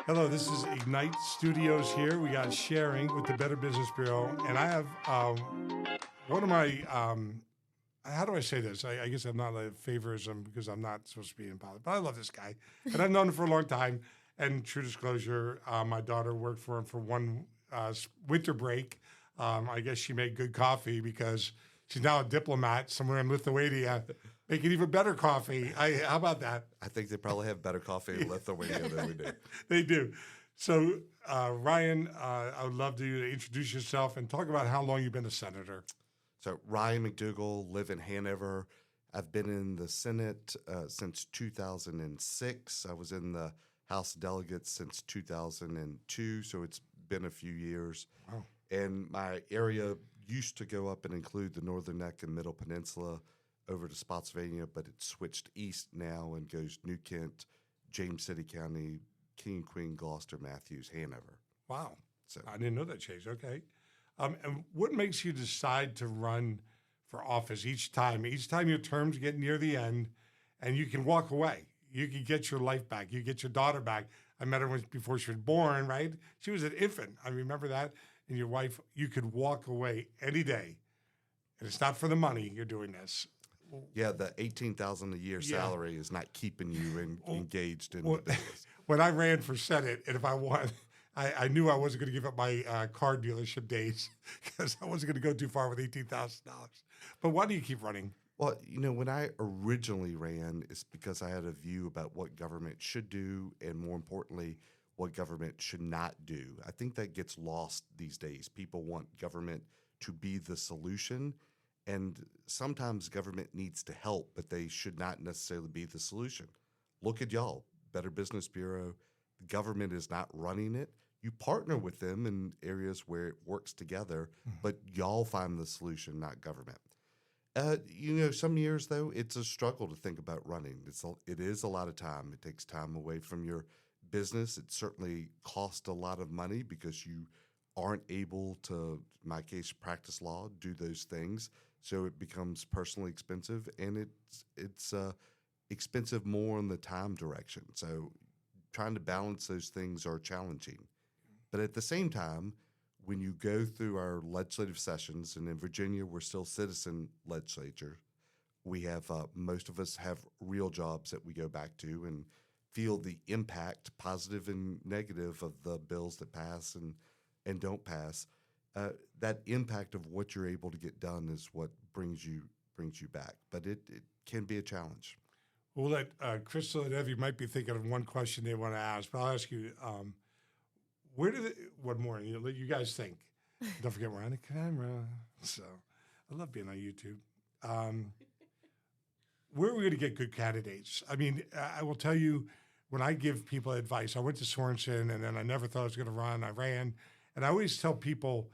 Hello, this is Ignite Studios here. We got Sharing with the Better Business Bureau. And I have one of my, how do I say this? I guess I'm not a favorism because I'm not supposed to be in politics, but I love this guy. And I've known him for a long time. And true disclosure, my daughter worked for him for one winter break. I guess she made good coffee because she's now a diplomat somewhere in Lithuania, making even better coffee. How about that? I think they probably have better coffee in Lithuania than we do. They do. So, Ryan, I would love you to introduce yourself and talk about how long you've been a senator. So, Ryan McDougle, live in Hanover. I've been in the Senate since 2006. I was in the House of Delegates since 2002, so it's been a few years. Wow. And my area used to go up and include the Northern Neck and Middle Peninsula over to Spotsylvania, but it's switched east now and goes New Kent, James City County, King and Queen, Gloucester, Matthews, Hanover. Wow. So I didn't know that change. Okay. And what makes you decide to run for office each time? Each time your terms get near the end and you can walk away. You can get your life back. You get your daughter back. I met her before she was born, right? She was an infant. I remember that. And your wife, you could walk away any day. And it's not for the money you're doing this. yeah, the $18,000 a year salary is not keeping you engaged in the business. When I ran for Senate, and if I won, I knew I wasn't going to give up my car dealership days because I wasn't going to go too far with $18,000. But why do you keep running? Well, when I originally ran, it's because I had a view about what government should do and, more importantly, what government should not do. I think that gets lost these days. People want government to be the solution, and sometimes government needs to help, but they should not necessarily be the solution. Look at y'all, Better Business Bureau. The government is not running it. You partner with them in areas where it works together, but y'all find the solution, not government. Some years, though, it's a struggle to think about running. It is a lot of time. It takes time away from your business. It certainly costs a lot of money because you aren't able to, in my case, practice law, do those things. So it becomes personally expensive, and it's expensive more in the time direction. So trying to balance those things are challenging. But at the same time, when you go through our legislative sessions, and in Virginia, we're still citizen legislature, we have most of us have real jobs that we go back to and feel the impact, positive and negative, of the bills that pass and don't pass. That impact of what you're able to get done is what brings you back. But it can be a challenge. We'll let Crystal and Evie might be thinking of one question they want to ask, but I'll ask you, one more, you guys think. Don't forget we're on the camera. So I love being on YouTube. Where are we going to get good candidates? I mean, I will tell you, when I give people advice, I went to Sorensen, and then I never thought I was going to run. I ran. And I always tell people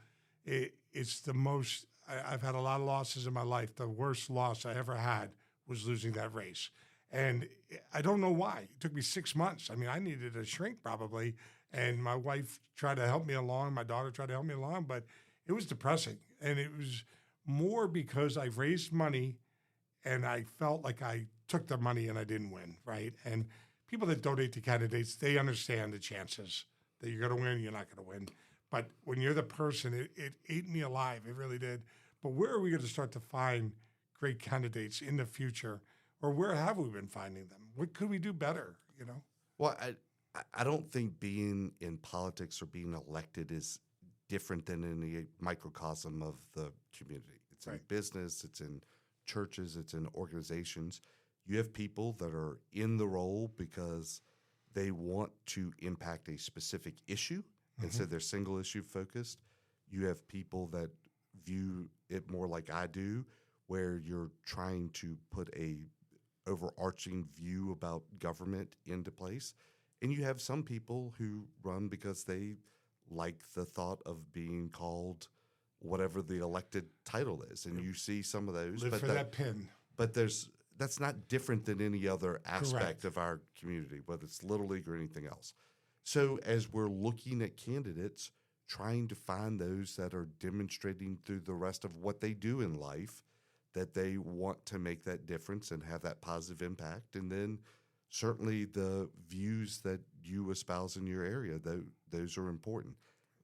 it's the most, I've had a lot of losses in my life. The worst loss I ever had was losing that race. And I don't know why. It took me 6 months. I mean, I needed a shrink probably. And my wife tried to help me along. My daughter tried to help me along. But it was depressing. And it was more because I raised money and I felt like I took the money and I didn't win, right? And people that donate to candidates, they understand the chances that you're going to win, you're not going to win. But when you're the person, it ate me alive. It really did. But where are we going to start to find great candidates in the future? Or where have we been finding them? What could we do better, Well, I don't think being in politics or being elected is different than any microcosm of the community. It's in business, it's in churches, it's in organizations. You have people that are in the role because they want to impact a specific issue, and so they're single issue focused. You have people that view it more like I do, where you're trying to put a overarching view about government into place. And you have some people who run because they like the thought of being called whatever the elected title is. And you see some of those. Live for that pin. But that's not different than any other aspect of our community, whether it's Little League or anything else. So as we're looking at candidates, trying to find those that are demonstrating through the rest of what they do in life that they want to make that difference and have that positive impact, and then certainly the views that you espouse in your area, those are important.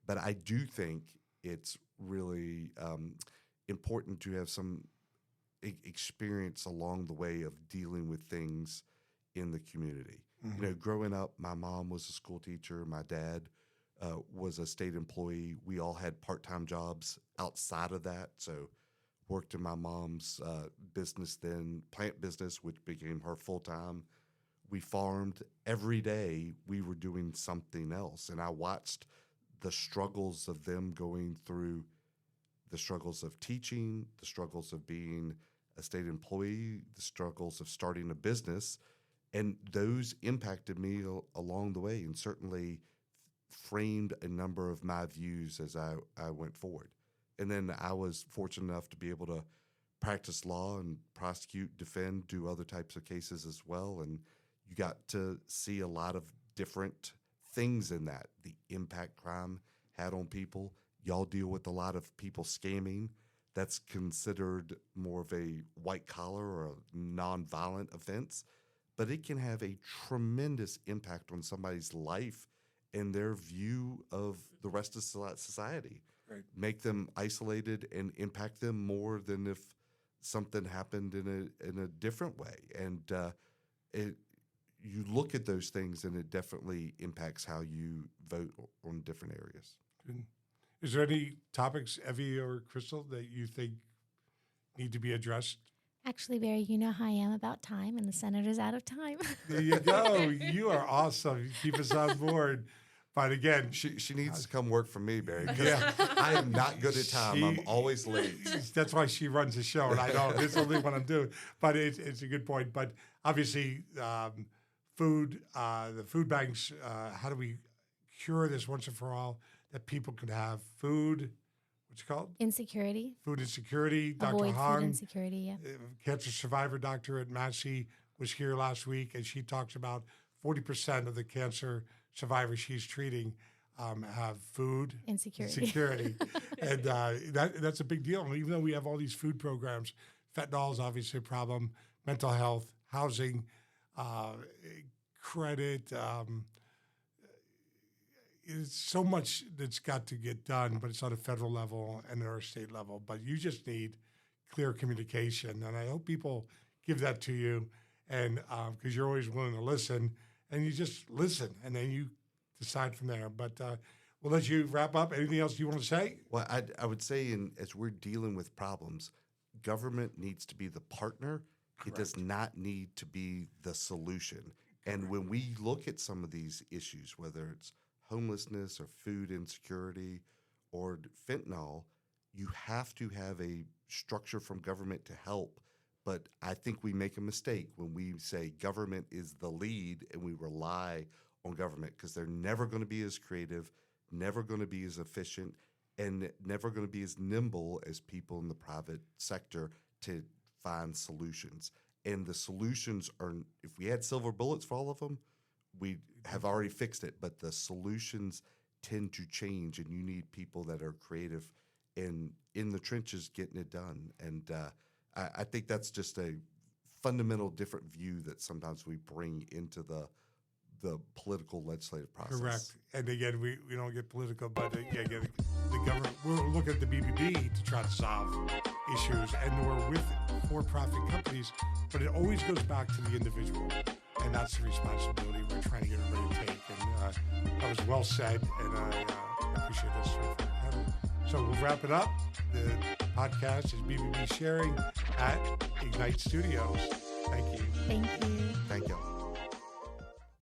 But I do think it's really important to have some experience along the way of dealing with things in the community. Mm-hmm. You know, growing up, my mom was a school teacher. My dad was a state employee. We all had part-time jobs outside of that. So worked in my mom's business then, plant business, which became her full-time. We farmed. Every day we were doing something else. And I watched the struggles of them going through the struggles of teaching, the struggles of being a state employee, the struggles of starting a business. And those impacted me along the way and certainly framed a number of my views as I went forward. And then I was fortunate enough to be able to practice law and prosecute, defend, do other types of cases as well. And you got to see a lot of different things in that. The impact crime had on people. Y'all deal with a lot of people scamming. That's considered more of a white collar or a nonviolent offense. But it can have a tremendous impact on somebody's life and their view of the rest of society. Right. Make them isolated and impact them more than if something happened in a different way. And you look at those things, and it definitely impacts how you vote on different areas. Good. Is there any topics, Evie or Crystal, that you think need to be addressed? Actually, Barry, you know how I am about time, and the senator's out of time. There you go. You are awesome. You keep us on board. But again, She needs to come work for me, Barry. 'Cause Yeah. I am not good at time. I'm always late. That's why she runs the show, and I know this is only what I'm doing. But it's a good point. But obviously, food, the food banks, how do we cure this once and for all, that people can have food, what's it called? Insecurity. Food insecurity. Dr. Avoid Hong, food insecurity, yeah. cancer survivor doctor at Massey, was here last week, and she talks about 40% of the cancer survivors she's treating have food Insecurity. and that's a big deal. And even though we have all these food programs, fentanyl is obviously a problem, mental health, housing, credit. It's so much that's got to get done, but it's on a federal level and at a state level. But you just need clear communication, and I hope people give that to you, and because you're always willing to listen, and you just listen, and then you decide from there. But we'll let you wrap up. Anything else you want to say? Well, I would say, as we're dealing with problems, government needs to be the partner. It does not need to be the solution. And when we look at some of these issues, whether it's homelessness or food insecurity or fentanyl, you have to have a structure from government to help. But I think we make a mistake when we say government is the lead and we rely on government, because they're never going to be as creative, never going to be as efficient, and never going to be as nimble as people in the private sector to find solutions. And the solutions are, if we had silver bullets for all of them, we have already fixed it. But the solutions tend to change, and you need people that are creative and in the trenches getting it done. And I think that's just a fundamental different view that sometimes we bring into the political legislative process. Correct. And again, we don't get political, but again, the government, we're looking at the BBB to try to solve issues, and we're with for-profit companies, but it always goes back to the individual, and that's the responsibility we're trying to get everybody to take. And that was well said, and I appreciate this. So we'll wrap it up. The podcast is BBB Sharing at Ignite Studios. Thank you. Thank you. Thank you.